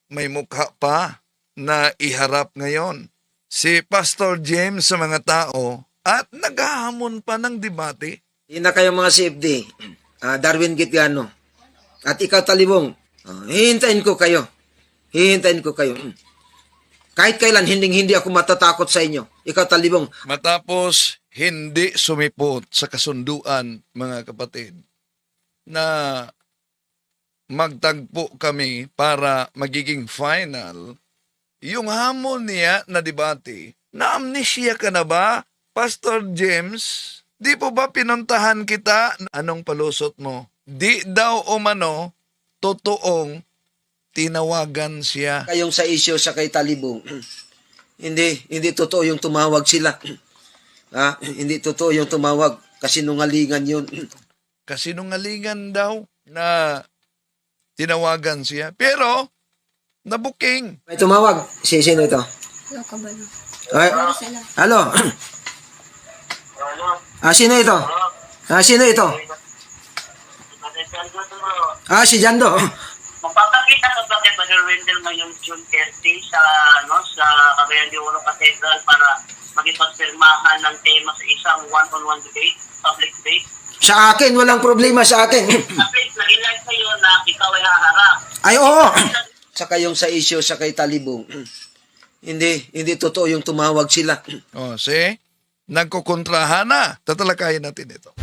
may mukha pa na iharap ngayon si Pastor James sa mga tao at naghahamon pa ng debate. Yun na kayo mga CFD, Darwin Gitgano. At ikaw Talibong, hihintayin ko kayo. Hihintayin ko kayo. Kahit kailan, hindi ako matatakot sa inyo. Ikaw Talibong, Matapos hindi sumipot sa kasunduan, mga kapatid, na magtagpo kami para magiging final, yung hamon niya na debate, na amnesia ka na ba, Pastor James? Di po ba pinuntahan kita? Anong palusot mo? Di daw umano, totoong tinawagan siya. kayong sa isyo sa kay Talibong. Hindi totoo yung tumawag sila. Hindi totoo yung tumawag. Kasinungalingan yun. Kasinungalingan daw na tinawagan siya. Pero, nabuking. May tumawag. Sino ito? Hello, kabalo. Ay, Para sila. halo. Sino ito? Sino ito? Si Jando. Magpapakita sa Brother Brother Wendell ngayong June 30 sa Cagayan de Oro Cathedral para magipagpirmahan ng tema sa isang one-on-one debate, public debate. Sa akin, walang problema sa akin. At least, nag-ilan sa'yo na ikaw ay haharap. Ay, oo. Sa kayong sa isyo sa kay Talibong. Hindi totoo yung tumawag sila. O, see? Nagkukontrahan na. Tatalakayin natin ito.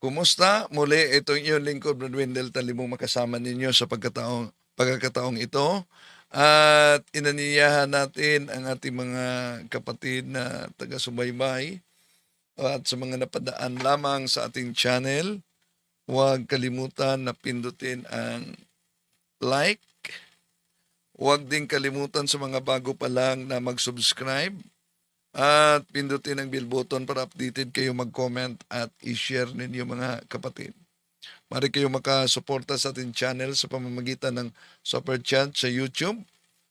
Kumusta? Muli, ito yung lingkod, Brad Wendell Talibong, makasama ninyo sa pagkakataong ito. At inaniyahan natin ang ating mga kapatid na taga-subaybay at sa mga napadaan lamang sa ating channel, huwag kalimutan na pindutin ang like. Huwag din kalimutan sa mga bago pa lang na mag-subscribe at pindutin ang bell button para updated kayo mag-comment at i-share ninyo mga kapatid. Mari kayo makasuporta sa ating channel sa pamamagitan ng Super Chat sa YouTube,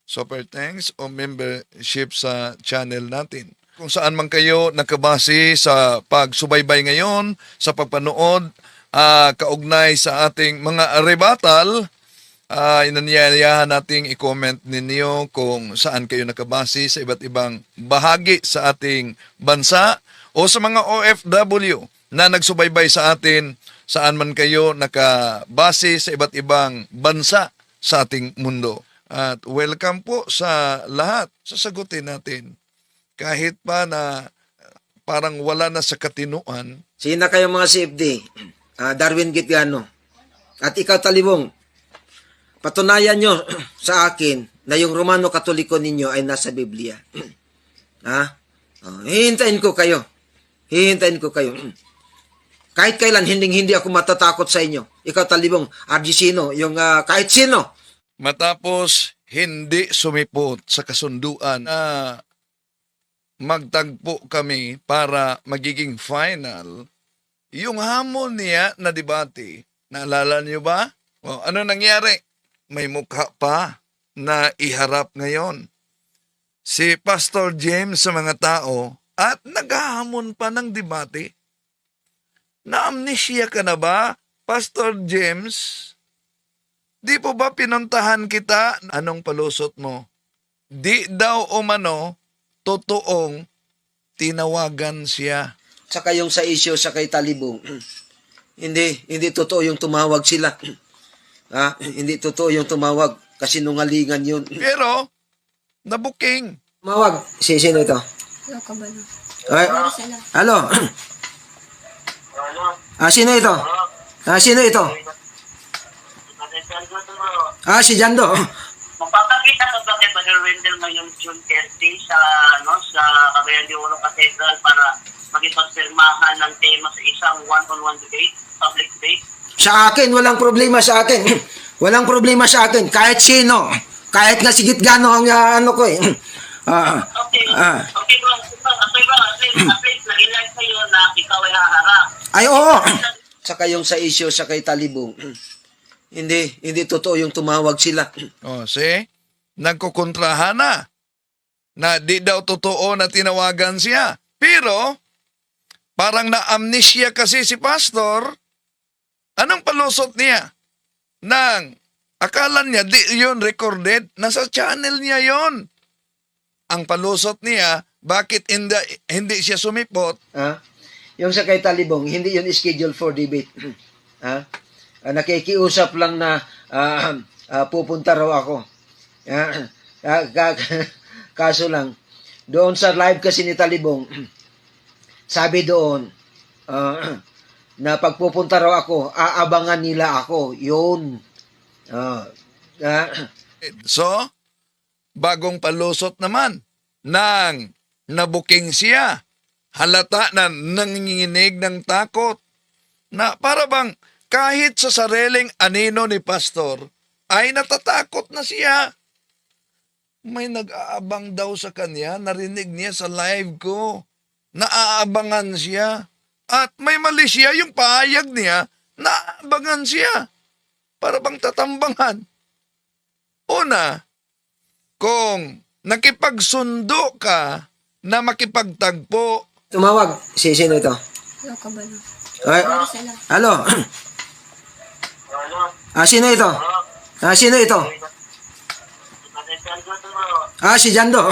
Super Thanks o membership sa channel natin. Kung saan man kayo nakabase sa pagsubaybay ngayon, sa pagpanood, kaugnay sa ating mga rebatal, inanyayahan nating i-comment ninyo kung saan kayo nakabase sa iba't ibang bahagi sa ating bansa o sa mga OFW na nagsubaybay sa atin, saan man kayo nakabase sa iba't ibang bansa sa ating mundo. At welcome po sa lahat. Sasagutin natin. Kahit pa na parang wala na sa katinuan. Sino kayo mga CFD? Darwin Gitgano. At ikaw Talibong, patunayan nyo sa akin na yung Romano Katoliko ninyo ay nasa Biblia. Hihintayin ko kayo. Hihintayin ko kayo. Kahit kailan, hindi ako matatakot sa inyo. Ikaw Talibong, Argisino, yung kahit sino. Matapos hindi sumipot sa kasunduan na magtagpo kami para magiging final, yung hamon niya na debate, naalala niyo ba? O, ano nangyari? May mukha pa na iharap ngayon si Pastor James sa mga tao at naghahamon pa ng debate. Na amnesia ka na ba, Pastor James? Di po ba pinuntahan kita? Anong palusot mo? Di daw umano, totoong tinawagan siya. Sa kayong sa isyo sa kay Talibong. Hindi totoo yung tumawag sila. Hindi totoo yung tumawag. Kasinungalingan yun. Pero, nabuking. Tumawag. Sino ito? Hello, kabalo. Ay, Para sila. halo. Sino ito? Sino ito? Si Jando. Magpapakita sa Brother Brother Wendell ngayong June 30 sa Cagayan de Oro Cathedral para magipagpirmahan ng tema sa isang one-on-one debate, public debate. Sa akin, walang problema sa akin. Walang problema sa akin. Kahit sino. Kahit nga si Gitgano ang ano ko eh. Okay bro. At least, nag-ilan sa'yo na ikaw ay haharap. Ay, oo. Sa kayong sa isyo sa kay Talibong. Hindi totoo yung tumawag sila. O, see? Nagkukontrahan na. Na di daw totoo na tinawagan siya. Pero, parang na-amnesia kasi si Pastor Anong palusot niya? Nang akala niya di yun recorded, nasa channel niya yon. Ang palusot niya, bakit hindi siya sumipot? Yung sa kay Talibong, hindi yun schedule for debate. Nakikiusap lang na pupunta raw ako. Kaso lang, doon sa live kasi ni Talibong, sabi doon, na pagpupunta raw ako, aabangan nila ako. Yun. So, bagong palusot naman nang nabuking siya. Halata na nanginginig ng takot na para bang kahit sa sariling anino ni pastor ay natatakot na siya. May nag-aabang daw sa kanya, narinig niya sa live ko. Naaabangan siya. At may mali siya, yung pahayag niya, naaabangan siya. Para bang tatambangan. Una, kung nakipagsundo ka na makipagtagpo, Tumawag. Sino ito? Hello, kabalo. Ay, Pero sila. halo. Sino ito? Sino ito? Si Jando.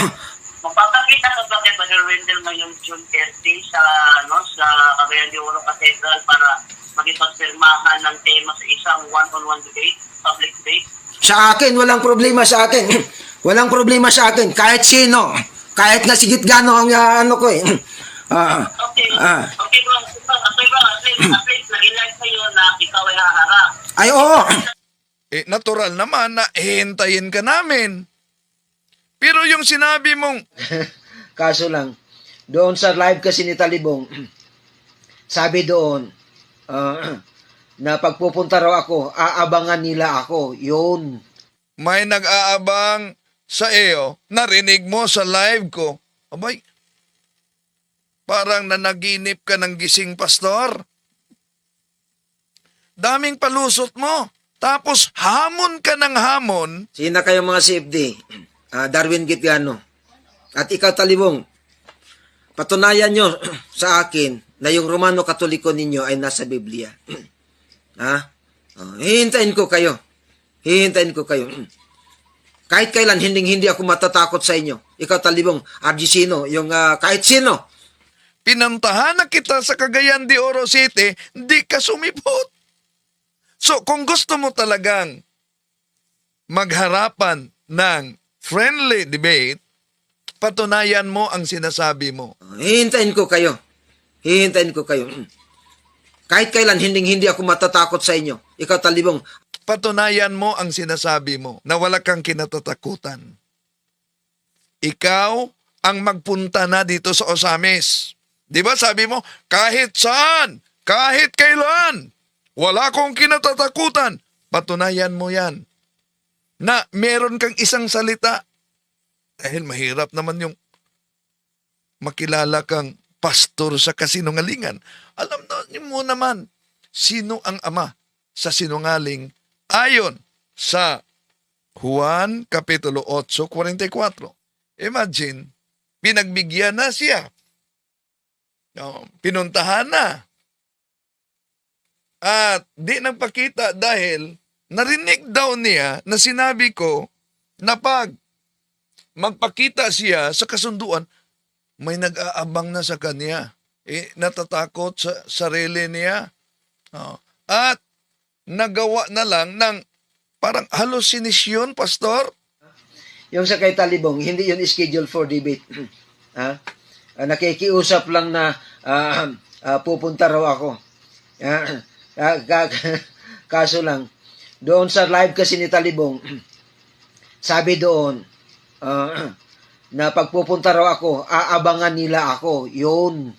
Magpapakita sa Dr. Brother Wendell ngayong June 30 sa sa Cagayan de Oro Cathedral para magipagpirmahan ng tema sa isang one-on-one debate, public debate. Sa akin, walang problema sa akin. Walang problema sa akin. Kahit sino. Kahit na sigit gano ang ano ko eh. Okay, bro. At least nag-inline sa'yo na ikaw ay haharap. Ay, oo. natural naman na hintayin ka namin. Pero yung sinabi mong, Kaso lang, doon sa live kasi ni Talibong, sabi doon, na pagpupunta raw ako, aabangan nila ako. Yun. may nag-aabang sa iyo, narinig mo sa live ko. Abay, parang nanaginip ka ng gising pastor. Daming palusot mo. Tapos hamon ka ng hamon. Sina kayo mga CFD? Darwin Gitgano. At ikaw Talibong, patunayan nyo sa akin na yung Romano Katoliko ninyo ay nasa Biblia. Hihintayin ko kayo. Hihintayin ko kayo. Kahit kailan, hindi ako matatakot sa inyo. Ikaw Talibong, Argisino, yung kahit sino. Pinantahan na kita sa Cagayan de Oro City, di ka sumipot. So, kung gusto mo talagang magharapan ng friendly debate, patunayan mo ang sinasabi mo. Hihintayin ko kayo. Hihintayin ko kayo. Kahit kailan, hindi ako matatakot sa inyo. Ikaw Talibong, Patunayan mo ang sinasabi mo na wala kang kinatatakutan. Ikaw ang magpunta na dito sa Osamis. Di ba sabi mo, kahit saan, kahit kailan, wala akong kinatatakutan. Patunayan mo yan. Na meron kang isang salita. Dahil mahirap naman yung makilala kang pastor sa kasinungalingan. Alam mo naman, sino ang ama sa sinungaling ayon sa Juan Kapitulo 8:44. Imagine, pinagbigyan na siya. Pinuntahan na. At di nagpakita dahil narinig daw niya na sinabi ko na pag magpakita siya sa kasunduan, may nag-aabang na sa kanya. Natatakot sa sarili niya. At nagawa na lang ng parang hallucination, pastor. yung sa kay Talibong, hindi yun schedule for debate. Nakikiusap lang na pupunta raw ako. Kaso lang, doon sa live kasi ni Talibong, sabi doon, na pagpupunta raw ako, aabangan nila ako. Yun.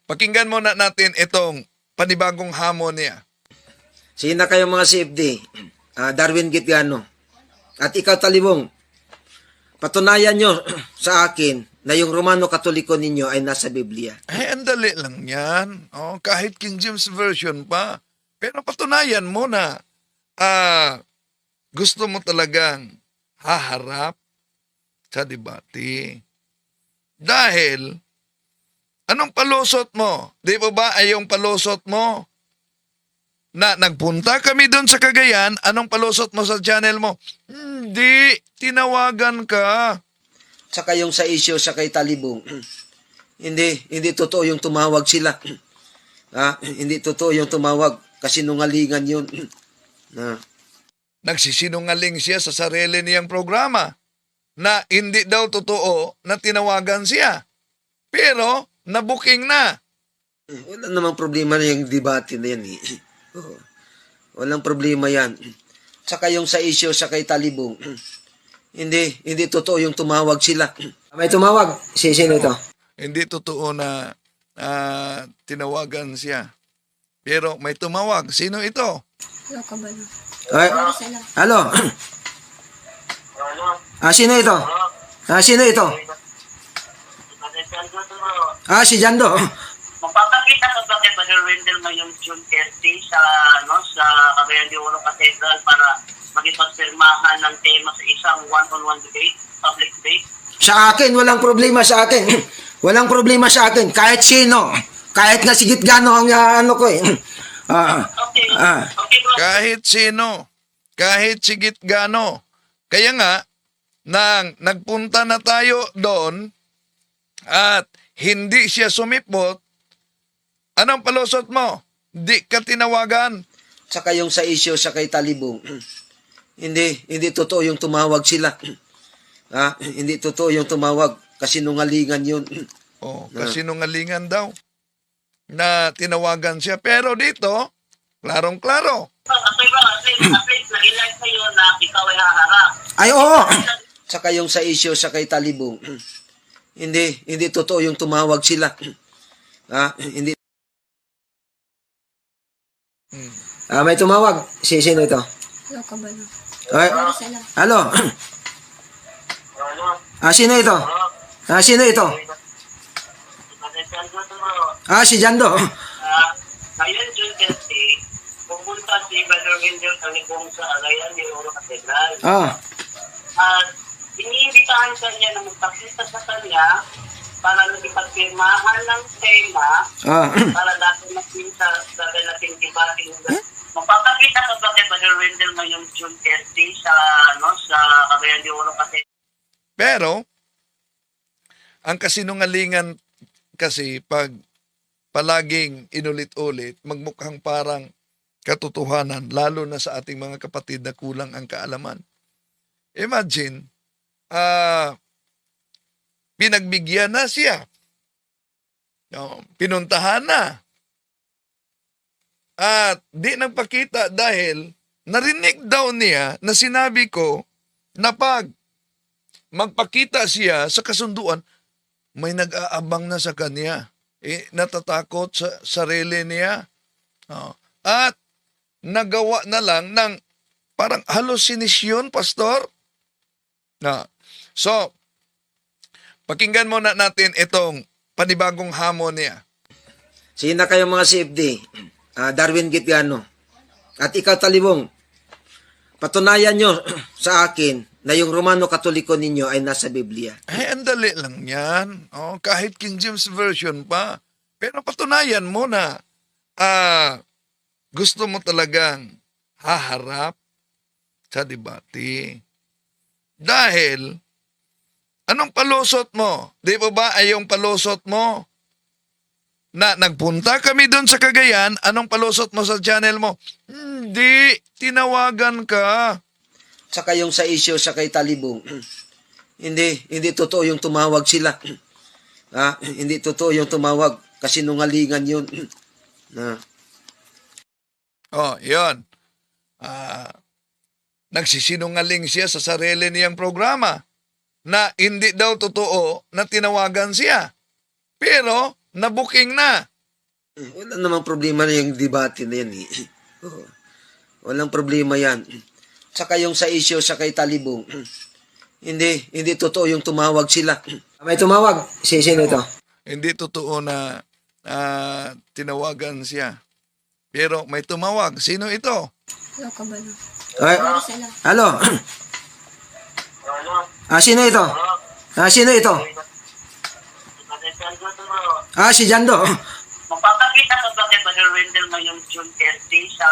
Pakinggan muna natin itong panibagong hamon niya. Sina kayo mga CFD? Darwin Gitgano. At ikaw Talibong, patunayan nyo sa akin na yung Romano Katoliko ninyo ay nasa Biblia. Ang dali lang yan. Kahit King James Version pa. Pero patunayan mo na gusto mo talagang haharap sa debate. Dahil Anong palusot mo? Di ba ba ay yung palusot mo? Na nagpunta kami doon sa Cagayan, anong palusot mo sa channel mo? Hindi, tinawagan ka. Saka yung sa issue sa kay Talibong, hindi totoo yung tumawag sila. Hindi totoo yung tumawag. Kasinungalingan yun. Nagsisinungaling siya sa sarili niyang programa na hindi daw totoo na tinawagan siya. Pero, nabuking na. Wala namang problema na yung debate na yan. Oo. Walang problema yan. Saka yung sa issue sa kay Talibong, hindi totoo yung tumawag sila. May tumawag? Sino ito? Hindi totoo na tinawagan siya. Pero may tumawag. Sino ito? Hello, kabalo. Ay, Sila. halo? Sino ito? Sino ito? Si Jando. Magpapakita sa Dr. Brother Wendell ngayong June 30 sa Cagayan de Oro Cathedral para magipagpirmahan ng tema sa isang one-on-one debate, public debate. Sa akin, walang problema sa akin. Walang problema sa akin. Kahit sino. Kahit nga sigit gano ang ano ko eh. Okay. Okay, bro. Kahit sino. Kahit sigit gano. Kaya nga, nang nagpunta na tayo doon at hindi siya sumipot, anong palusot mo? Di ka tinawagan. Saka yung sa issue sa kay Talibong, hindi totoo yung tumawag sila. Hindi totoo yung tumawag. Kasinungalingan yun. Kasinungalingan daw na tinawagan siya. Pero dito, klarong-klaro. Okay, bro. At least nag-ilag sa'yo na ikaw ay haharap. Ay, oo. Saka yung sa issue sa kay Talibong, hindi totoo yung tumawag sila. Hindi. May tumawag. Sino ito? Hello, kabalo. Ay, Sila. halo? Sino ito? Sino ito? Si Jando. Ngayon, June 30, pupunta si Brother Wendell Talibong sa Cagayan de Oro Cathedral. At iniimbitahan ka niya na magpakita sa kanya para magipagpirmahan ng tema para dati natin sa nating debate. Magpapakita sa Brother Wendell ngayong June 30 sa Cagayan de Oro Cathedral. Pero, ang kasinungalingan kasi pag palaging inulit-ulit, magmukhang parang katotohanan, lalo na sa ating mga kapatid na kulang ang kaalaman. Imagine, pinagbigyan na siya. Pinuntahan na. At di nagpakita dahil narinig daw niya na sinabi ko na pag magpakita siya sa kasunduan, may nag-aabang na sa kanya. Natatakot sa sarili niya. At nagawa na lang ng parang hallucination, Pastor. So, pakinggan muna natin itong panibagong hamon niya. Sina kayo mga CFD? Darwin Gitgano. At ikaw, Talibong, patunayan nyo sa akin na yung Romano Katoliko ninyo ay nasa Biblia. Ang dali lang yan. Kahit King James Version pa. Pero patunayan mo na gusto mo talagang haharap sa debate. Dahil, anong palusot mo? Di ba ba ay yung palusot mo? Na nagpunta kami doon sa Cagayan, anong palusot mo sa channel mo? Hindi, tinawagan ka. Saka yung sa issue sa kay Talibong, hindi totoo yung tumawag sila. Hindi totoo yung tumawag. Kasinungalingan yun. Yun. Nagsisinungaling siya sa sarili niyang programa na hindi daw totoo na tinawagan siya. Pero, nabuking na. Wala namang problema na yung debate na yan. Oo. Walang problema yan. Saka yung sa issue sa kay Talibong, hindi totoo yung tumawag sila. May tumawag? Sino ito? Hindi totoo na tinawagan siya. Pero may tumawag. Sino ito? Hello, kabalo. Ay, Sila. halo? Sino ito? Sino ito? Jando to, bro. Si Jando. Magpapakita ka ba kay Brother Wendell ngayong June 30 sa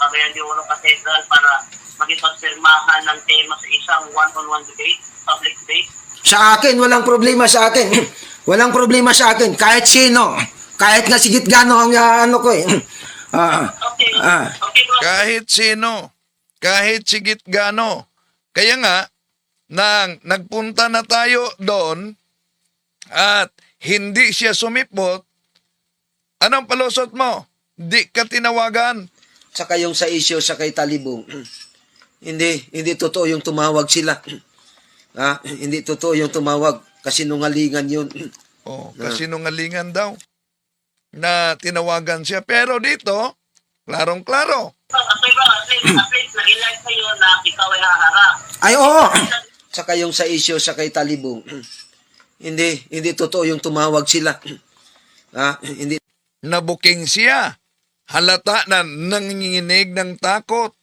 Cagayan de Oro Cathedral para magipagpirmahan ng tema sa isang one-on-one debate, public debate? Sa akin, walang problema sa akin. Walang problema sa akin. Kahit sino. Kahit nga sigit gano ang ano ko eh. Okay. Okay, bro. Kahit sino, kahit sigit gano. Kaya nga, nang nagpunta na tayo doon at hindi siya sumipot, anong palusot mo? Di ka tinawagan. Saka yung sa issue sa kay Talibong. Hindi totoo yung tumawag sila. Hindi totoo yung tumawag. Kasinungalingan yun. Kasi nungalingan daw na tinawagan siya. Pero dito, klarong-klaro. Okay, bro. At least nag-live kayo na ikaw ay haharap. Ay, oo. Saka yung sa issue sa kay Talibong. Hindi totoo yung tumawag sila. Hindi. Nabuking siya. Halata na nanginginig ng takot.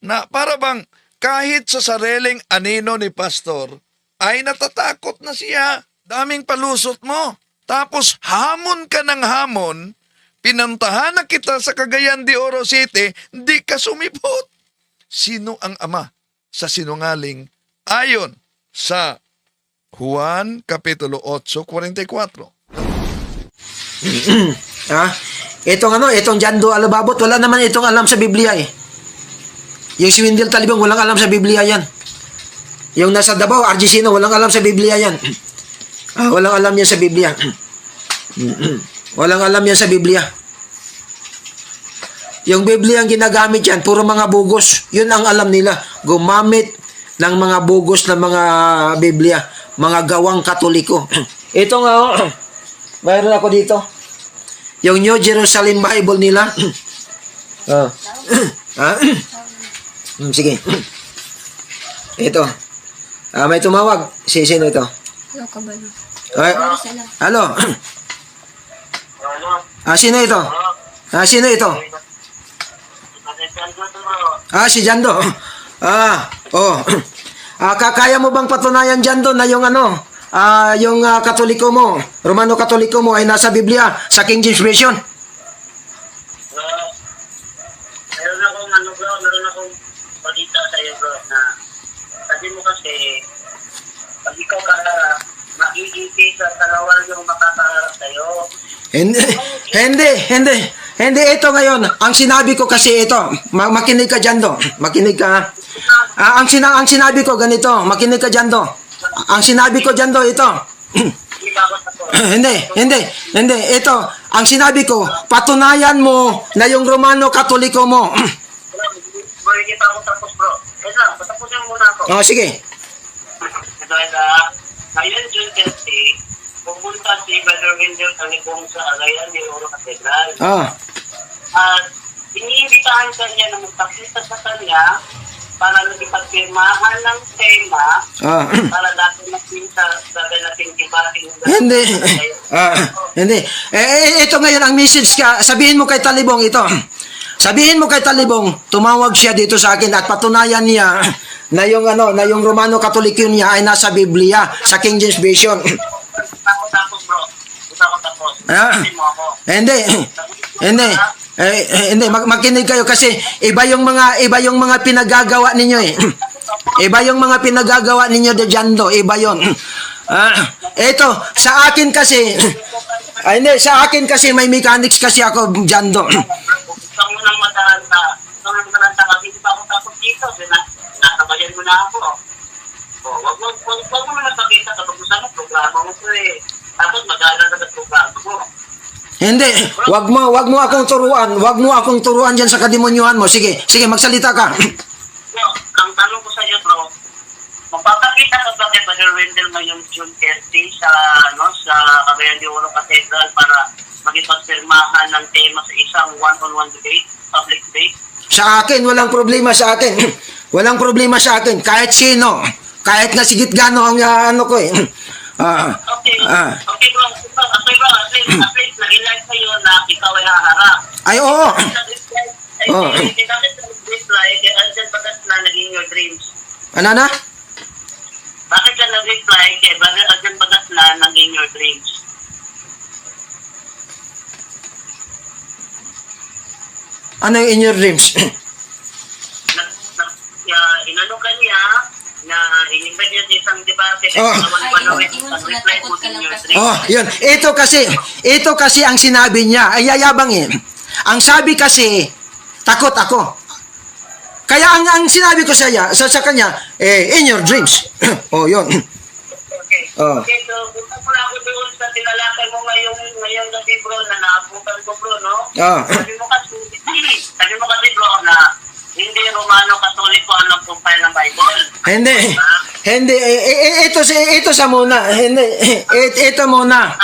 Na para bang kahit sa sariling anino ni pastor, ay natatakot na siya. Daming palusot mo. Tapos hamon ka ng hamon, pinantahan na kita sa Cagayan de Oro City, di ka sumipot. Sino ang ama sa sinungaling ayon sa Juan Kapitulo 8:44? Itong Jando Alababot, wala naman itong alam sa Biblia eh. Yung si Wendell Talibong, walang alam sa Biblia yan. Yung nasa Davao, Argesino, walang alam sa Biblia yan. Walang alam yan sa Biblia. Walang alam yan sa Biblia. Yung Biblia ang ginagamit yan, puro mga bugos. Yun ang alam nila. Gumamit ng mga bugos na mga Biblia. Mga gawang Katoliko. Ito nga, mayroon ako dito. Yung New Jerusalem Bible nila. Sige. Ito. May tumawag. Sino ito? Hello, kabalo. Hello. Sino ito? Sino ito? Si Jando. Kaya mo bang patunayan, Jando, na yung yung Katoliko mo, Romano Katoliko mo ay nasa Biblia, sa King James Version? Meron akong balita sa iyo, bro, na sabi mo kasi, pag ikaw maigiti sa talawal yung makakaharap sa'yo. Hindi, ito ngayon. Ang sinabi ko kasi ito, makinig ka dyan do. Makinig ka. Ang sinabi ko ganito, makinig ka dyan do. Ang sinabi ko dyan do, ito. Hindi. Ito, ang sinabi ko, patunayan mo na yung Romano Katoliko mo. Bro, hindi pa ako tapos, bro. Ito, patapusin muna ako. Sige. Ito, ngayon, June 30, pupunta si Brother Wendell Talibong sa Cagayan de Oro Cathedral. At iniimbitahan ka niya na magpakita sa kanya para nagipagpirmahan ng tema para dati natin sa nating debating. Hindi. Ito ngayon ang message ka. Sabihin mo kay Talibong ito. Sabihin mo kay Talibong, tumawag siya dito sa akin at patunayan niya na yung Romano Katoliko niya ay nasa Biblia, sa King James Version. Tapos, bro. Tapos. Hindi, makinig kayo kasi iba yung mga pinagagawa ninyo eh. Iba yung mga pinagagawa ninyo de Jando, iba yon. Ito, sa akin kasi sa akin kasi may mechanics kasi ako, Jando. Gusto mo nang mataranta kasi di pa ako tapos dito. Nakabayan mo na ako. Wag mo naman pakita kapag gusto mo programa mo ko eh. Tapos mag-aaral ka sa programa mo. Hindi, wag mo akong turuan. Wag mo akong turuan diyan sa kademonyuhan mo. Sige, magsalita ka. Ang tanong ko sa iyo, bro, magpapakita ka ba kay Brother Wendell ngayong June 30 sa Cagayan de Oro Cathedral para magipagpirmahan ng tema sa isang one-on-one debate, public debate? Sa akin, walang problema sa akin. Walang problema sa akin. Kahit sino. Kahit nga sigit gano ang ko eh. Okay, bro. At least nag-live kayo na ikaw ay haharap. Ay, oo. Bakit nag-reply kay Alden Bagasna naging your dreams? Ano na? Bakit ka nag-reply kay Brother Alden Bagasna naging your dreams? Ano yung in your dreams? Inano kanya na in-invite niya sa isang debate Oh. reply mo din your dream. Oh, yun. Ito kasi ang sinabi niya. Ay, yayabang eh. Ang sabi kasi, takot ako. Kaya ang sinabi ko sa kanya, in your dreams. Oh, yun. Okay. Oh. Okay, so punta ko na ako doon sa tinalakay mo ngayong gabi bro na naabutan ko bro, no? Oh. Sabi mo kasi bro na hindi Romano Katoliko ang nag-compile ng Bible. Hindi. Hindi. Ito sa muna. Hindi. Ito muna.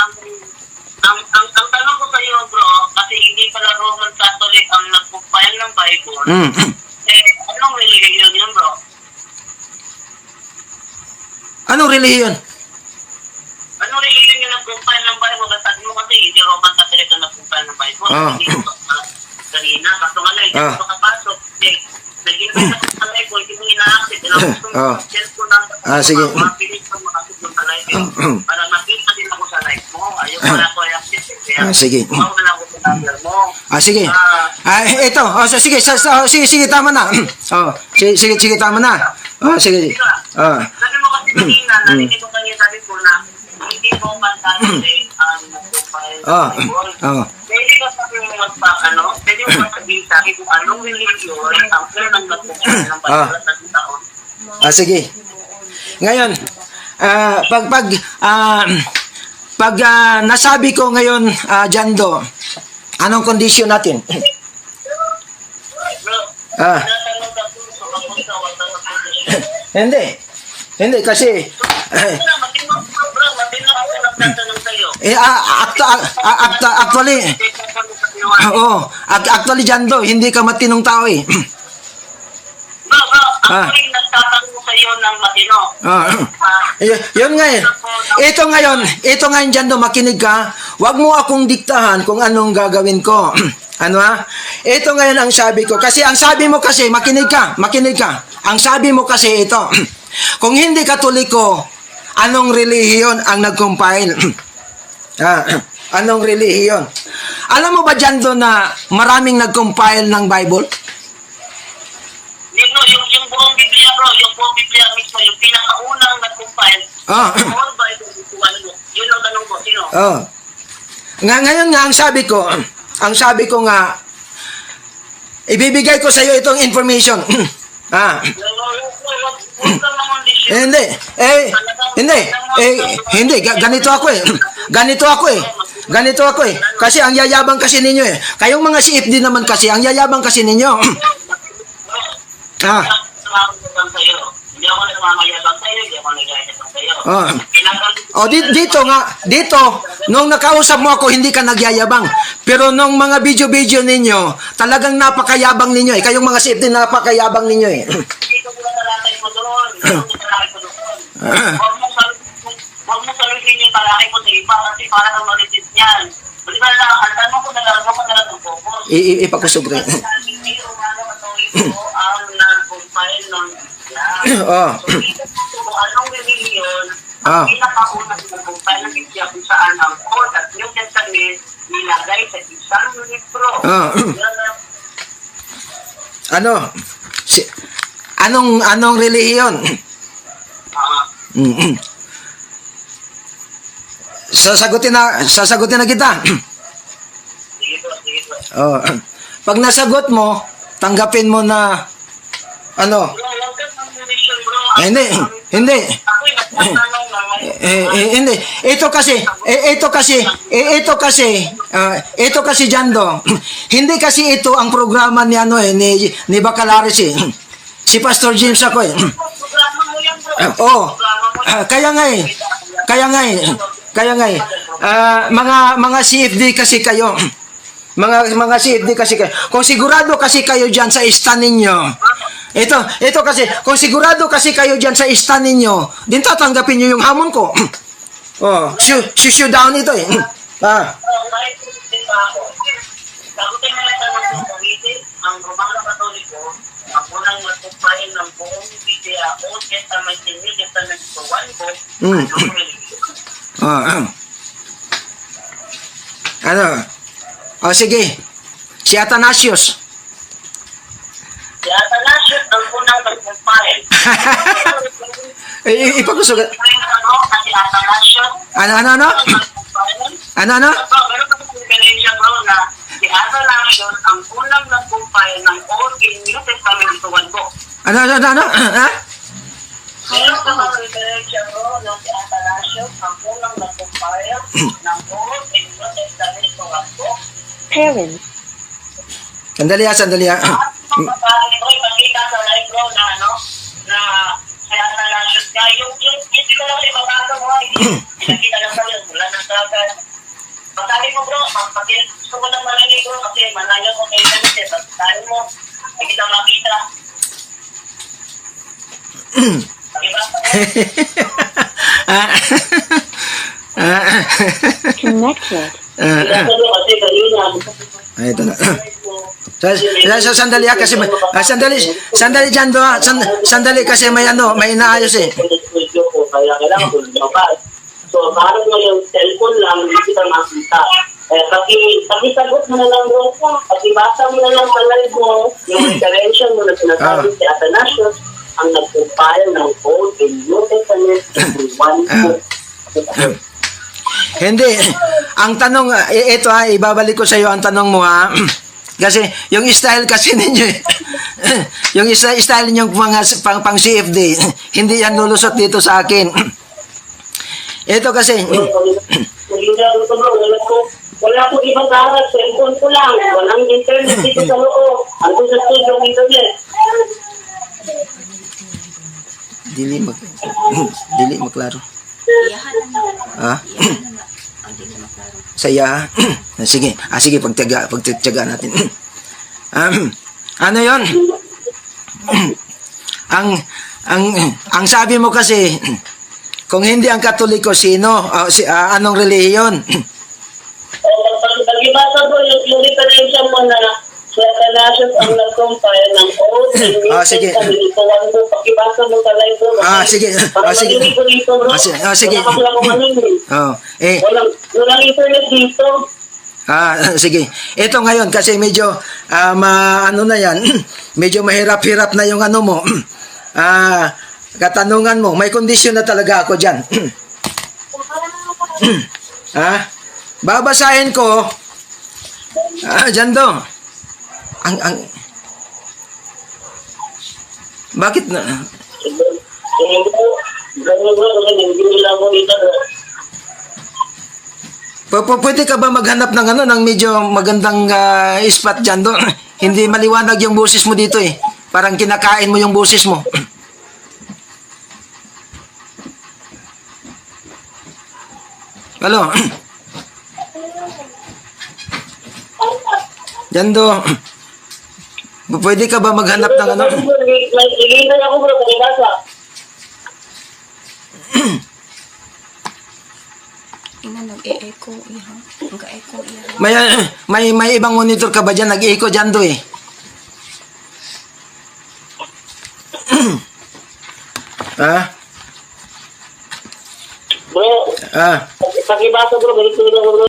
Ang tanong ko sa iyo bro, kasi hindi pala Roman Catholic ang nag-compile ng Bible. Anong religion yun bro? Anong relihiyon? Anong religion yung nag-compile ng Bible? Kasi sabi mo kasi hindi Roman Catholic ang nag-compile ng Bible. Hindi ko kanina, kaso nga lang, hindi ko makapasok. Nag-invite ako sa live, hindi mo ina-accept. Cellphone lang. Sige. Mapilit ko makasok doon sa live. Para makita din ako sa live mo. Ayaw ko na ako i-accept. Sige. Ayaw na ako sa number mo. Sige. Ito. Sige, tama na. Sige, tama na. Sige. Sabi mo kasi kanina, narinig ko kanina sabi ko na hindi mo Catholic ang nag-compile ng Bible. Pwede ka sabihin mo pwede mo sabihin sa akin kung anong religion ang ng nag-compile ng Bible sa taon. Sige. Ngayon, pag nasabi ko ngayon, Jando, anong kondisyon natin? Bro, Ah. tinatanong ka po sa kapunta, wala na po. Hindi kasi Matino ako nagtatanong sa'yo. actually actually Jando, hindi ka matinong tao eh. Bro, actually nagtatanong sa'yo ng matino. Yun nga eh. Ito ngayon Jando, makinig ka. Huwag mo akong diktahan kung anong gagawin ko. Ano ha? Ito ngayon ang sabi ko. Kasi ang sabi mo kasi, makinig ka. Ang sabi mo kasi ito. Kung hindi Katoliko, anong relihiyon ang nag-compile? Anong relihiyon? Alam mo ba Jando na maraming nag-compile ng Bible? Yung buong Biblia bro, yung buong Biblia mismo, yung pinakaunang nag-compile, all Bible, yun ang tanong ko, sino? Ngayon nga, ang sabi ko nga, ibibigay ko sa iyo itong information. Hindi, ganito ako eh. Kasi ang yayabang kasi ninyo eh. Kayong mga CFD naman kasi, ang yayabang kasi ninyo. Hindi ako nagmamayabang sa'yo, hindi ako nagayabang sa'yo. Dito, nung nakausap mo ako, hindi ka nagyayabang. Pero nung mga video ninyo, talagang napakayabang ninyo eh. Kayong mga CFD, napakayabang ninyo eh. Dito ko na talakay mo doon. Huwag mo saluhin yung talakay mo sa iba kasi para kang maritis niyan. Bali ba lang, ang tanong ko na lang ang focus. Ipakusubri. Hindi Romano Katoliko ang nag-compile ng Biblia. So, dito po, anong religion ang pinakaunang nag-compile ng Biblia kung saan ang Old at New Testament nilagay sa isang libro. Anong relihiyon? Sasagutin na kita. Sige po. Pag nasagot mo, tanggapin mo na Bro, huwag kang mag-mission, bro. Hindi. Ako'y nagtatanong lang. Hindi. Ito kasi Jando. Hindi kasi ito ang programa ni ni Bacalaris eh. Si Pastor James ako eh. Programa mo yan, bro. Kaya nga eh. Mga CFD kasi kayo. Mga CFD kasi kayo. Kung sigurado kasi kayo diyan sa stand ninyo. Ito kasi, kung sigurado kasi kayo diyan sa stand ninyo, din tatanggapin niyo yung hamon ko. Shoot down ito eh. Kahit hindi pa ako. Sagutin na lang tanong ko kung hindi ang Romano Katoliko ang unang magkumpahin ng buong Biblia, Old Testament and New Testament sa one book, anong religion? Sige. Si Athanasius. Ipakusugat. Bro, kasi Atanasio. Ano? Ano? Meron pa sa ebidensya bro na si Atanasio ang unang nag-compile ng Old and New Testament tuwan po. Ano? Ha? Meron pa sa ebidensya bro na si Atanasio ang unang nag-compile ng Old and New Testament tuwan po. Sandali. At mapapagay ko ipakita sa live bro na na si Atanasio nga yung hindi ko lang ibabasa mo hindi nakita lang sa mula ng sagal. Pagkali mo bro, gusto ko lang marinig bro kasi malayo ko kayo kasi pagkali mo, hindi kita makita. Diba? Kasi kanina. Ito na. Sandali kasi sandali dyan do. Sandali kasi may inaayos eh. Kaya kailangan ko lumabas. So, parang mo yung cellphone lang, hindi kita makita. Pakisagot mo na lang bro po. Pakibasa mo na lang sa live mo yung intervention mo na sinasabi si Atanasio ang nag-compile ng Old and New Testament in one book. Hindi. Ang tanong, ito ibabalik ko sa iyo ang tanong mo ha. Kasi yung style kasi ninyo yung style ninyong pang CFD, hindi yan lulusot dito sa akin. Ito kasi Wala ko ibang karat, cellphone ko lang. Walang internet dito sa loob. Ano sa studio ng internet? dili maklaro. Ah? Saya. Sige. Sige, pagtiyaga natin. Ano 'yon? ang sabi mo kasi kung hindi ang Katoliko sino? Anong relihiyon? Pag-ibasa po yung referensya mo na si Atanasio ang nag-compile ng Old and New sige. Testament. Pag-ibasa mo sa live bro. Sige. Sige. Sige. Walang internet dito. Sige. Ito ngayon kasi medyo ano na yan, medyo mahirap-hirap na yung ano mo. Katanungan mo, may kondisyon na talaga ako diyan. Babasahin ko. Diyan do. Bakit na? Pwede ka ba maghanap ng ng medyo magandang spot dyan doon? Hindi maliwanag yung boses mo dito eh. Parang kinakain mo yung boses mo. Halo? Dyan do. Pwede ka ba maghanap ng ano? Nagigintay ako bro, pag-ibasa. Nag-e-echo iha. Nag-e-echo iha. May ibang monitor ka ba dyan? Nag-echo dyan do eh. Bro, pag-ibasa bro, ganito lang bro.